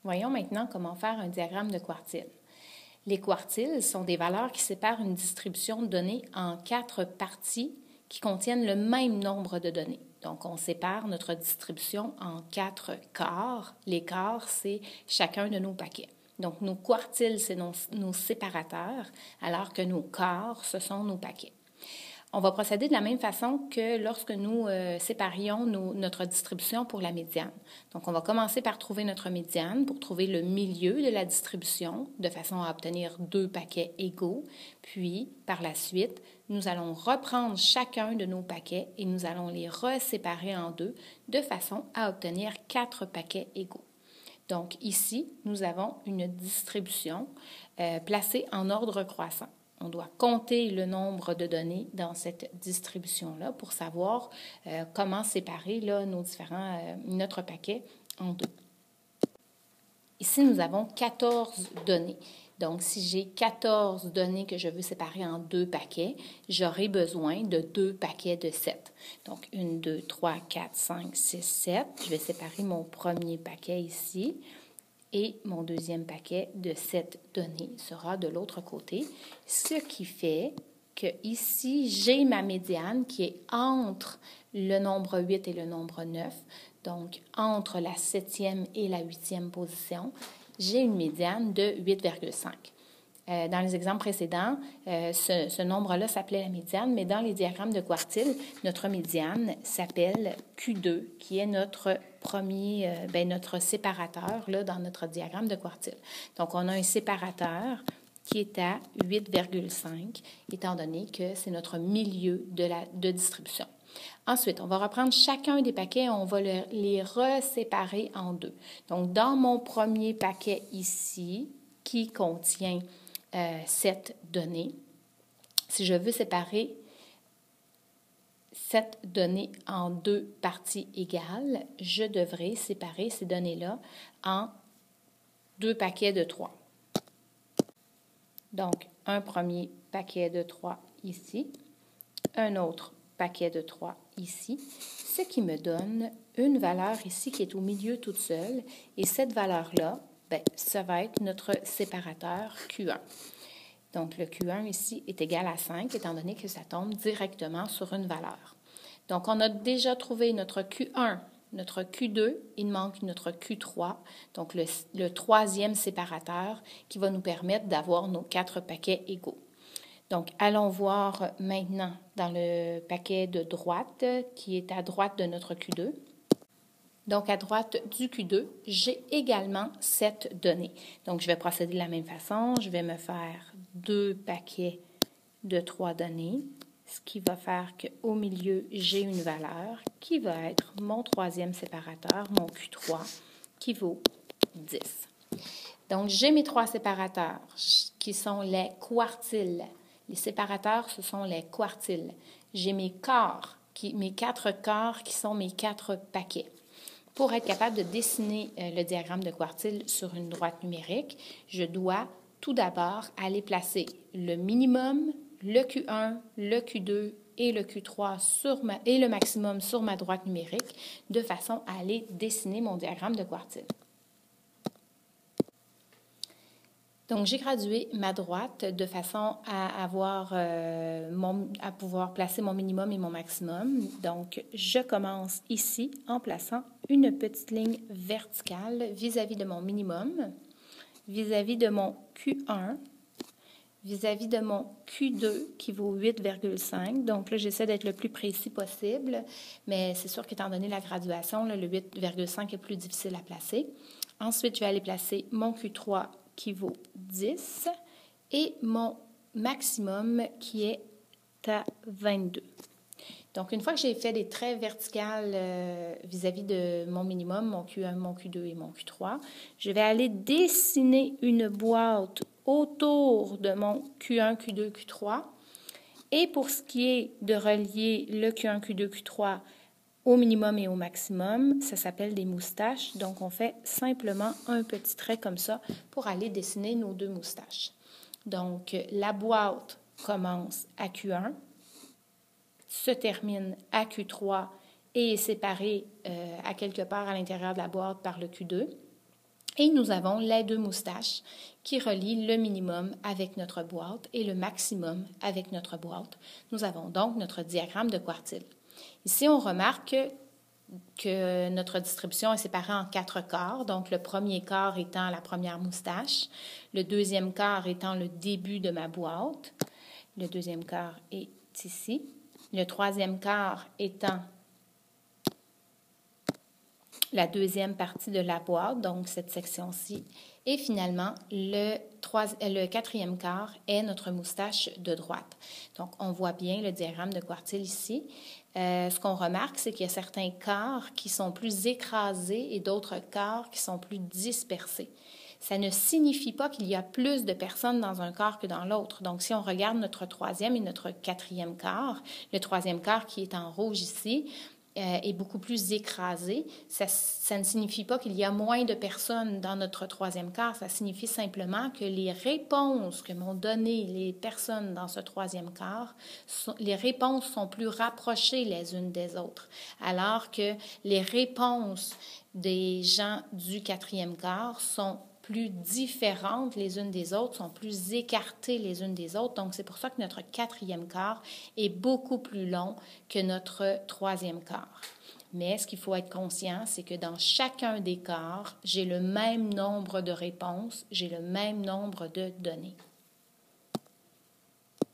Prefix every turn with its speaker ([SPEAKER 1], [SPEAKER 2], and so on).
[SPEAKER 1] Voyons maintenant comment faire un diagramme de quartile. Les quartiles sont des valeurs qui séparent une distribution de données en 4 parties qui contiennent le même nombre de données. Donc, on sépare notre distribution en 4 quarts. Les quarts, c'est chacun de nos paquets. Donc, nos quartiles, c'est nos séparateurs, alors que nos quarts, ce sont nos paquets. On va procéder de la même façon que lorsque nous séparions notre distribution pour la médiane. Donc, on va commencer par trouver notre médiane pour trouver le milieu de la distribution de façon à obtenir 2 paquets égaux. Puis, par la suite, nous allons reprendre chacun de nos paquets et nous allons les reséparer en 2 de façon à obtenir 4 paquets égaux. Donc, ici, nous avons une distribution placée en ordre croissant. On doit compter le nombre de données dans cette distribution-là pour savoir comment séparer là, notre paquet en 2. Ici, nous avons 14 données. Donc, si j'ai 14 données que je veux séparer en 2 paquets, j'aurai besoin de 2 paquets de 7. Donc, 1, 2, 3, 4, 5, 6, 7. Je vais séparer mon premier paquet ici. Et mon deuxième paquet de 7 données sera de l'autre côté, ce qui fait que ici, j'ai ma médiane qui est entre le nombre 8 et le nombre 9, donc entre la 7e et la 8e position, j'ai une médiane de 8,5. Dans les exemples précédents, ce nombre-là s'appelait la médiane, mais dans les diagrammes de quartile, notre médiane s'appelle Q2, qui est notre notre séparateur là, dans notre diagramme de quartile. Donc, on a un séparateur qui est à 8,5, étant donné que c'est notre milieu de distribution. Ensuite, on va reprendre chacun des paquets et on va les reséparer en 2. Donc, dans mon premier paquet ici, qui contient 7 données. Si je veux séparer 7 données en 2 parties égales, je devrais séparer ces données-là en 2 paquets de 3. Donc, un premier paquet de 3 ici, un autre paquet de 3 ici, ce qui me donne une valeur ici qui est au milieu toute seule. Et cette valeur-là, ça va être notre séparateur Q1. Donc, le Q1 ici est égal à 5, étant donné que ça tombe directement sur une valeur. Donc, on a déjà trouvé notre Q1, notre Q2, il manque notre Q3, donc le troisième séparateur qui va nous permettre d'avoir nos 4 paquets égaux. Donc, allons voir maintenant dans le paquet de droite, qui est à droite de notre Q2. Donc, à droite du Q2, j'ai également 7 données. Donc, je vais procéder de la même façon. Je vais me faire 2 paquets de 3 données, ce qui va faire qu'au milieu, j'ai une valeur qui va être mon troisième séparateur, mon Q3, qui vaut 10. Donc, j'ai mes 3 séparateurs qui sont les quartiles. Les séparateurs, ce sont les quartiles. J'ai mes quarts, mes 4 quarts qui sont mes 4 paquets. Pour être capable de dessiner le diagramme de quartile sur une droite numérique, je dois tout d'abord aller placer le minimum, le Q1, le Q2 et le Q3 et le maximum sur ma droite numérique de façon à aller dessiner mon diagramme de quartile. Donc, j'ai gradué ma droite de façon à pouvoir placer mon minimum et mon maximum. Donc, je commence ici en plaçant une petite ligne verticale vis-à-vis de mon minimum, vis-à-vis de mon Q1, vis-à-vis de mon Q2 qui vaut 8,5. Donc là, j'essaie d'être le plus précis possible, mais c'est sûr qu'étant donné la graduation, là, le 8,5 est plus difficile à placer. Ensuite, je vais aller placer mon Q3 qui vaut 10 et mon maximum qui est à 22. Donc, une fois que j'ai fait des traits verticales vis-à-vis de mon minimum, mon Q1, mon Q2 et mon Q3, je vais aller dessiner une boîte autour de mon Q1, Q2, Q3. Et pour ce qui est de relier le Q1, Q2, Q3 au minimum et au maximum, ça s'appelle des moustaches. Donc, on fait simplement un petit trait comme ça pour aller dessiner nos 2 moustaches. Donc, la boîte commence à Q1, se termine à Q3 et est séparée à quelque part à l'intérieur de la boîte par le Q2. Et nous avons les deux moustaches qui relient le minimum avec notre boîte et le maximum avec notre boîte. Nous avons donc notre diagramme de quartile. Ici, on remarque que notre distribution est séparée en 4 quarts. Donc, le premier quart étant la première moustache, le deuxième quart étant le début de ma boîte. Le deuxième quart est ici. Le troisième quart étant la deuxième partie de la boîte, donc cette section-ci. Et finalement, le quatrième quart est notre moustache de droite. Donc, on voit bien le diagramme de quartile ici. Ce qu'on remarque, c'est qu'il y a certains quarts qui sont plus écrasés et d'autres quarts qui sont plus dispersés. Ça ne signifie pas qu'il y a plus de personnes dans un quart que dans l'autre. Donc, si on regarde notre troisième et notre quatrième quart, le troisième quart qui est en rouge ici, est beaucoup plus écrasé. Ça ne signifie pas qu'il y a moins de personnes dans notre troisième quart. Ça signifie simplement que les réponses que m'ont données les personnes dans ce troisième quart, les réponses sont plus rapprochées les unes des autres, alors que les réponses des gens du quatrième quart sont plus différentes les unes des autres, sont plus écartées les unes des autres. Donc, c'est pour ça que notre quatrième quart est beaucoup plus long que notre troisième quart. Mais ce qu'il faut être conscient, c'est que dans chacun des quarts, j'ai le même nombre de réponses, j'ai le même nombre de données.